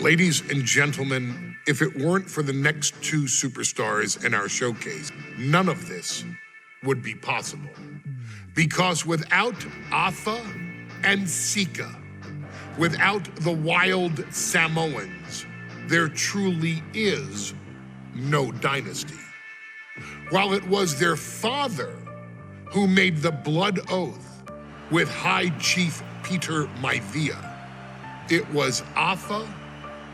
Ladies and gentlemen, if it weren't for the next two superstars in our showcase, none of this would be possible. Because without Afa and Sika, without the wild Samoans, there truly is no dynasty. While it was their father who made the blood oath with High Chief Peter Maivia, it was Afa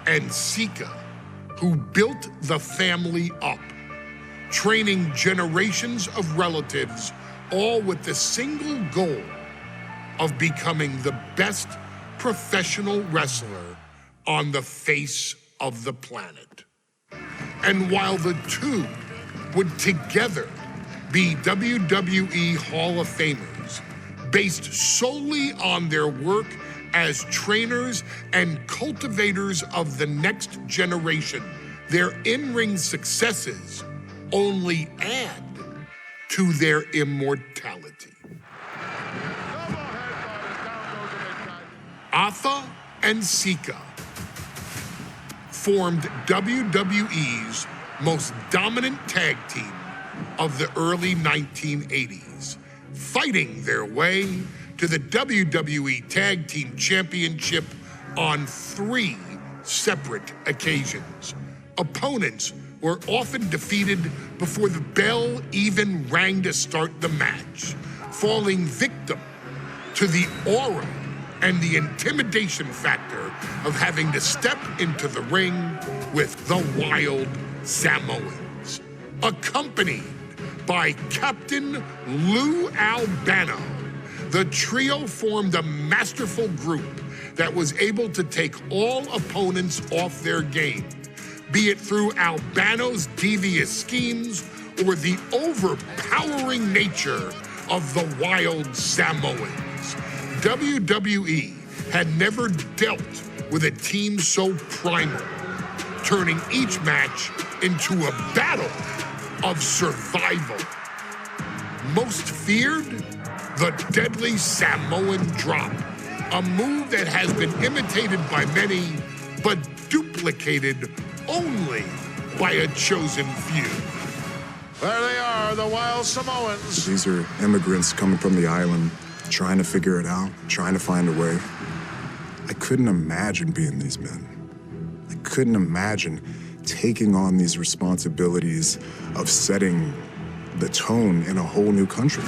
and Sika who built the family up, training generations of relatives, all with the single goal of becoming the best professional wrestler on the face of the planet. And while the two would together be WWE Hall of Famers, based solely on their work as trainers and cultivators of the next generation, their in-ring successes only add to their immortality. Afa and Sika formed WWE's most dominant tag team of the early 1980s, fighting their way to the WWE Tag Team Championship on 3 separate occasions. Opponents were often defeated before the bell even rang to start the match, falling victim to the aura and the intimidation factor of having to step into the ring with the wild Samoans, accompanied by Captain Lou Albano. The trio formed a masterful group that was able to take all opponents off their game, be it through Albano's devious schemes or the overpowering nature of the wild Samoans. WWE had never dealt with a team so primal, turning each match into a battle of survival. Most feared, the deadly Samoan drop, a move that has been imitated by many, but duplicated only by a chosen few. There they are, the wild Samoans. These are immigrants coming from the island, trying to figure it out, trying to find a way. I couldn't imagine being these men. I couldn't imagine taking on these responsibilities of setting the tone in a whole new country.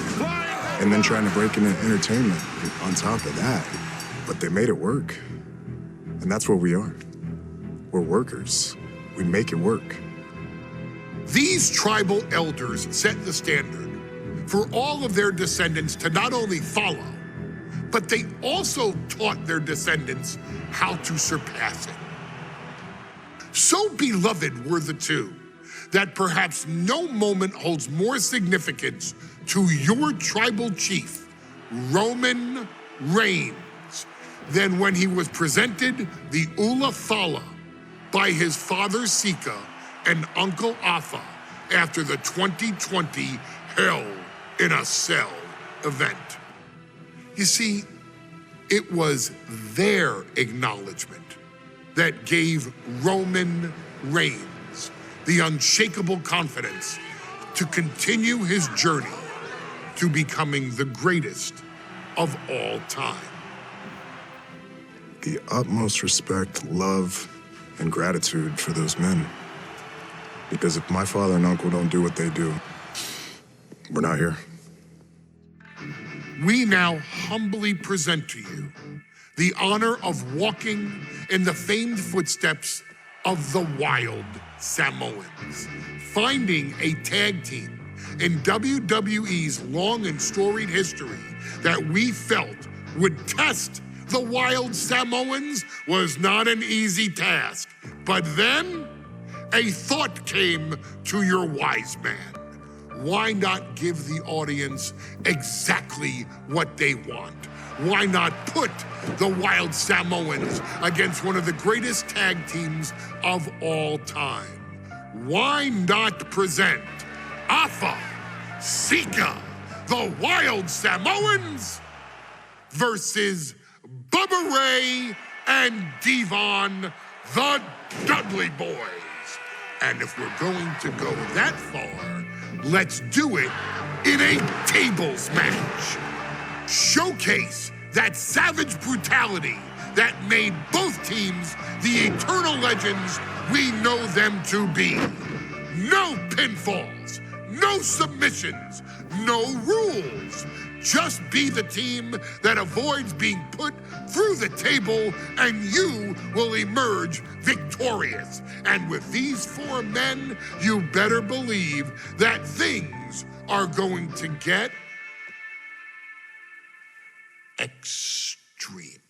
And then trying to break into entertainment on top of that. But they made it work. And that's what we are. We're workers. We make it work. These tribal elders set the standard for all of their descendants to not only follow, but they also taught their descendants how to surpass it. So beloved were the two that perhaps no moment holds more significance to your tribal chief, Roman Reigns, than when he was presented the Ula Fala by his father Sika and Uncle Afa after the 2020 Hell in a Cell event. You see, it was their acknowledgement that gave Roman Reigns the unshakable confidence to continue his journey to becoming the greatest of all time. The utmost respect, love, and gratitude for those men. Because if my father and uncle don't do what they do, we're not here. We now humbly present to you the honor of walking in the famed footsteps of the wild Samoans, finding a tag team in WWE's long and storied history that we felt would test the wild Samoans was not an easy task. But then a thought came to your wise man. Why not give the audience exactly what they want? Why not put the wild Samoans against one of the greatest tag teams of all time? Why not present Afa, Sika, the wild Samoans versus Bubba Ray and Devon, the Dudley Boys. And if we're going to go that far, let's do it in a tables match. Showcase that savage brutality that made both teams the eternal legends we know them to be. No pinfalls, no submissions, no rules. Just be the team that avoids being put through the table, and you will emerge victorious. And with these 4 men, you better believe that things are going to get extreme.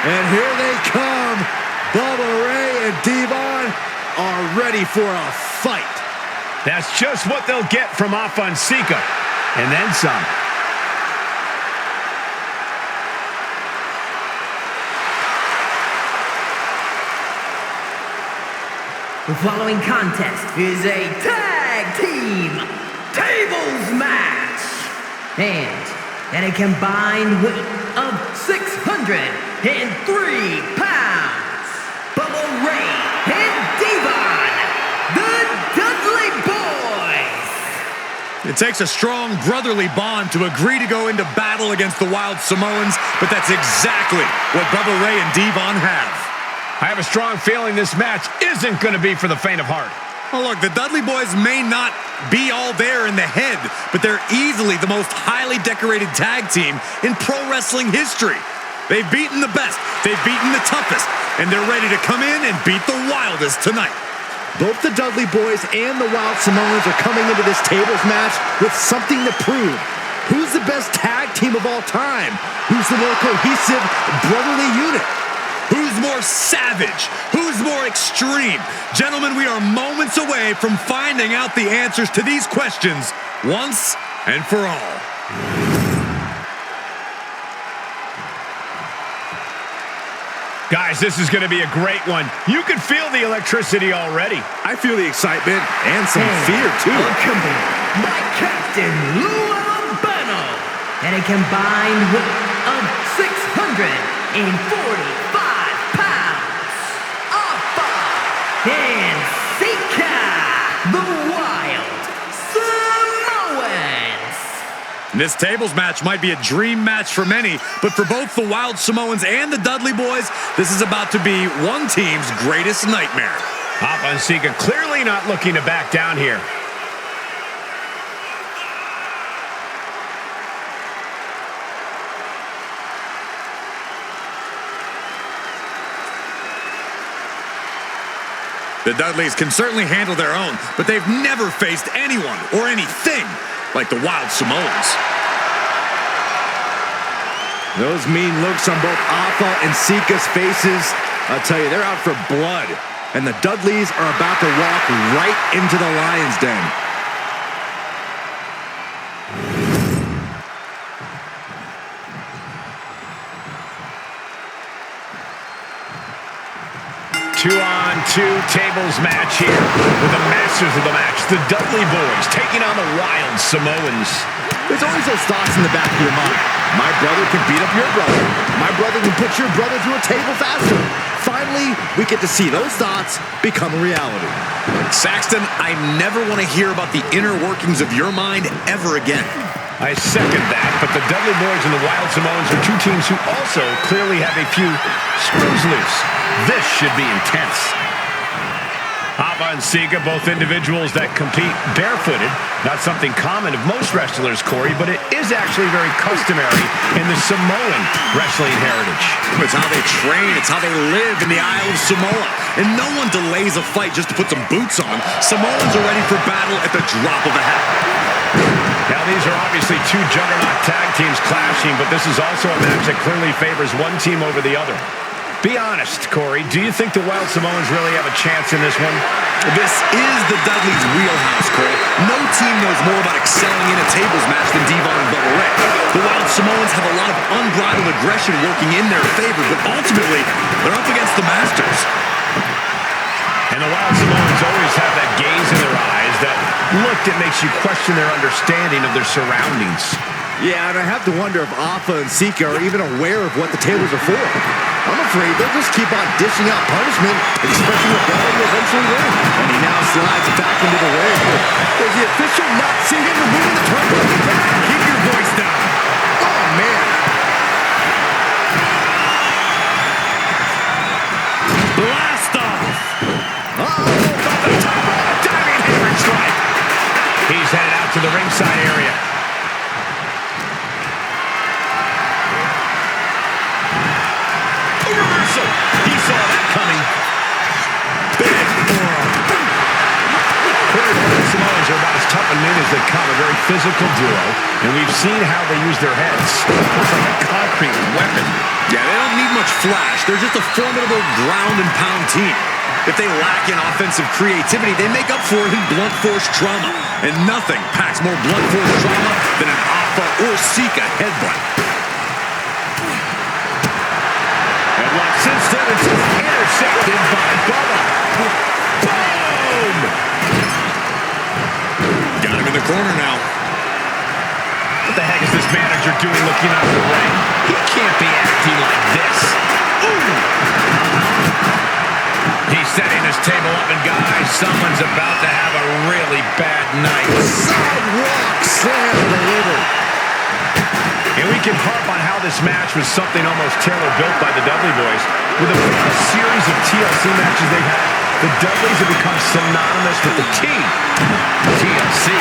And here they come. Bubba Ray and Devon are ready for a fight. That's just what they'll get from Fonseca, and then some. The following contest is a tag team tables match. And a combined weight of 603 pounds. Bubba Ray and Devon, the Dudley Boys. It takes a strong brotherly bond to agree to go into battle against the Wild Samoans, but that's exactly what Bubba Ray and Devon have. I have a strong feeling this match isn't going to be for the faint of heart. Well, look, the Dudley Boys may not be all there in the head, but they're easily the most highly decorated tag team in pro wrestling history. They've beaten the best, they've beaten the toughest, and they're ready to come in and beat the wildest tonight. Both the Dudley Boys and the Wild Samoans are coming into this tables match with something to prove. Who's the best tag team of all time? Who's the more cohesive brotherly unit? Who's more savage? Who's more extreme? Gentlemen, we are moments away from finding out the answers to these questions once and for all. Guys, this is going to be a great one. You can feel the electricity already. I feel the excitement and some fear, too. Accompanied by Captain Lou Albano and a combined weight of 645 pounds. Fonseca, the Wild Samoans. This tables match might be a dream match for many, but for both the Wild Samoans and the Dudley Boys, this is about to be one team's greatest nightmare. Fonseca clearly not looking to back down here. The Dudleys can certainly handle their own, but they've never faced anyone or anything like the Wild Samoans. Those mean looks on both Afa and Sika's faces, I'll tell you, they're out for blood. And the Dudleys are about to walk right into the lion's den. Two-on-two tables match here with the masters of the match, the Dudley Boys, taking on the Wild Samoans. There's always those thoughts in the back of your mind. My brother can beat up your brother. My brother can put your brother through a table faster. Finally, we get to see those thoughts become a reality. Saxton, I never want to hear about the inner workings of your mind ever again. I second that, but the Dudley Boys and the Wild Samoans are two teams who also clearly have a few screws loose. This should be intense. Afa and Sika, both individuals that compete barefooted. Not something common of most wrestlers, Corey, but it is actually very customary in the Samoan wrestling heritage. It's how they train, it's how they live in the Isle of Samoa. And no one delays a fight just to put some boots on. Samoans are ready for battle at the drop of a hat. Now, these are obviously two juggernaut tag teams clashing, but this is also a match that clearly favors one team over the other. Be honest, Corey, do you think the Wild Samoans really have a chance in this one? This is the Dudleys' wheelhouse, Cole. No team knows more about excelling in a tables match than Devon and Bubba Ray. The Wild Samoans have a lot of unbridled aggression working in their favor, but ultimately, they're up against the Masters. And the Wild Samoans always have that gaze in their eyes, that look that makes you question their understanding of their surroundings. Yeah, and I have to wonder if Alpha and Sika are even aware of what the tables are for. I'm afraid they'll just keep on dishing out punishment, expecting the bell to eventually win. And he now slides back into the ring. Does the official not see him removing the turnbuckle? Keep your voice down. Oh, man. Blast off. Oh, from the top rope, diving hammer strike. He's headed out to the ringside area. He saw that coming. Big forearm. The Samoans are about as tough and mean as they come, a very physical duo, and we've seen how they use their heads. It's like a concrete weapon. Yeah, they don't need much flash. They're just a formidable ground and pound team. If they lack in offensive creativity, they make up for it in blunt force trauma. And nothing packs more blunt force trauma than an Alpha or Sika headbutt. Instead, it's intercepted by Bubba. Boom! Got him in the corner now. What the heck is this manager doing looking out of the ring? He can't be acting like this. Ooh! He's setting his table up, and guys, someone's about to have a really bad night. Sidewalk slam delivered. And we can harp on how this match was something almost tailor-built by the Dudley boys. With a series of TLC matches they've had, the Dudleys have become synonymous with the team, TLC.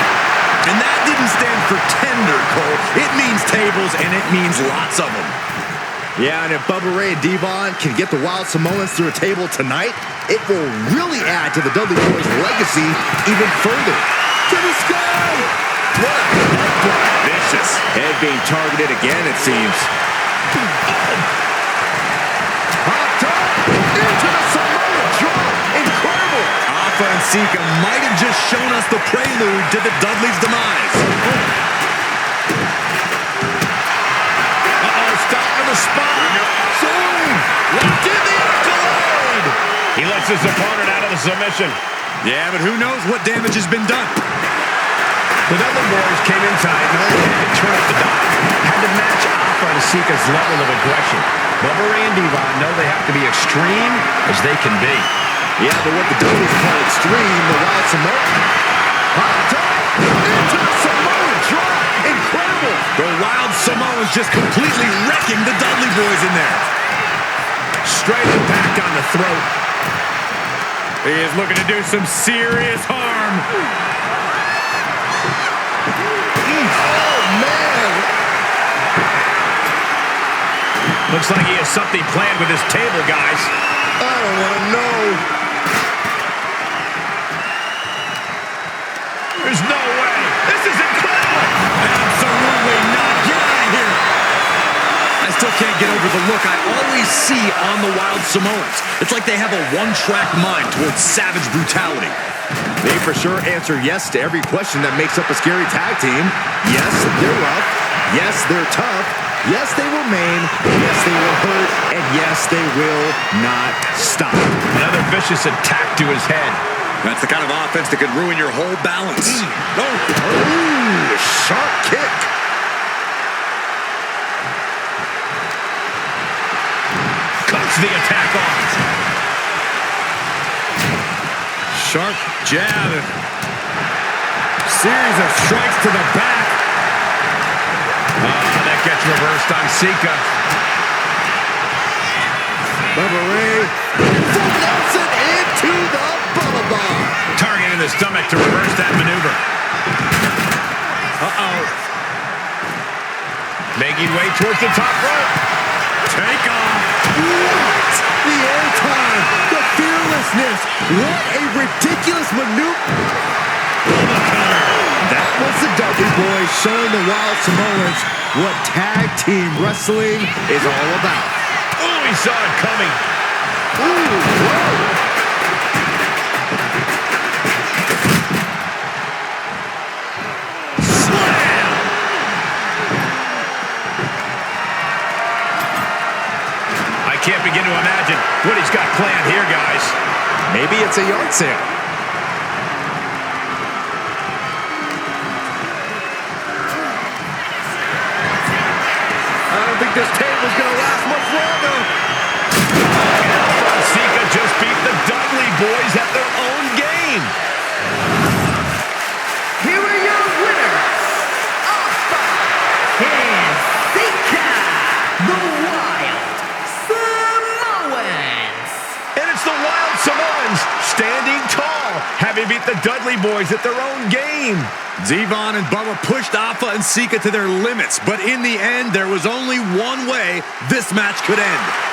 And that didn't stand for tender, Cole. It means tables, and it means lots of them. Yeah, and if Bubba Ray and Devon can get the Wild Samoans through a table tonight, it will really add to the Dudley boys' legacy even further. To the sky! What a headbutt! Vicious. Head being targeted again, it seems. Hot top! Into the Samoan drop! Incredible! Alpha and Sika might have just shown us the prelude to the Dudley's demise. Stop to the spine. Soaring! Locked in the accolade! He lets his opponent out of the submission. Yeah, but who knows what damage has been done. The Dudley boys came in tight and only had to turn up the dial. Had to match Alpha and Sika's level of aggression. Bubba Ray and Devon know they have to be extreme as they can be. Yeah, but what the Dudleys call extreme, the Wild Samoan. Hot top! Into the Samoan drop! Incredible! The Wild Samoans just completely wrecking the Dudley boys in there. Straight impact on the throat. He is looking to do some serious harm. Looks like he has something planned with his table, guys. I don't want to know. There's no way. This is incredible. Absolutely not. Get out of here. I still can't get over the look I always see on the Wild Samoans. It's like they have a one-track mind towards savage brutality. They for sure answer yes to every question that makes up a scary tag team. Yes, they're rough. Yes, they're tough. Yes, they will maim. Yes, they will hurt. And yes, they will not stop. Another vicious attack to his head. That's the kind of offense that could ruin your whole balance. Oh, sharp kick. Cuts the attack off. Sharp jab. Series of strikes to the back. That gets reversed on Sika. Bubba Ray. Full Nelson into the Bubba Bomb. Targeting the stomach to reverse that maneuver. Making way towards the top rope. Take off. What? The airtime. The fearlessness. What a ridiculous maneuver. That was the Dudley boys showing the Wild Samoans what tag team wrestling is all about. Oh, he saw it coming. Ooh, whoa. Can't begin to imagine what he's got planned here, guys. Maybe it's a yard sale. think this table's gonna last much longer. And Sika just beat the Dudley boys at their own game. Here are your winners, Alpha and Sika, the Wild Samoans. And it's the Wild Samoans standing tall, having beat the Dudley boys at their own game. Devon and Bubba pushed Alpha and Sika to their limits, but in the end, there was only one way this match could end.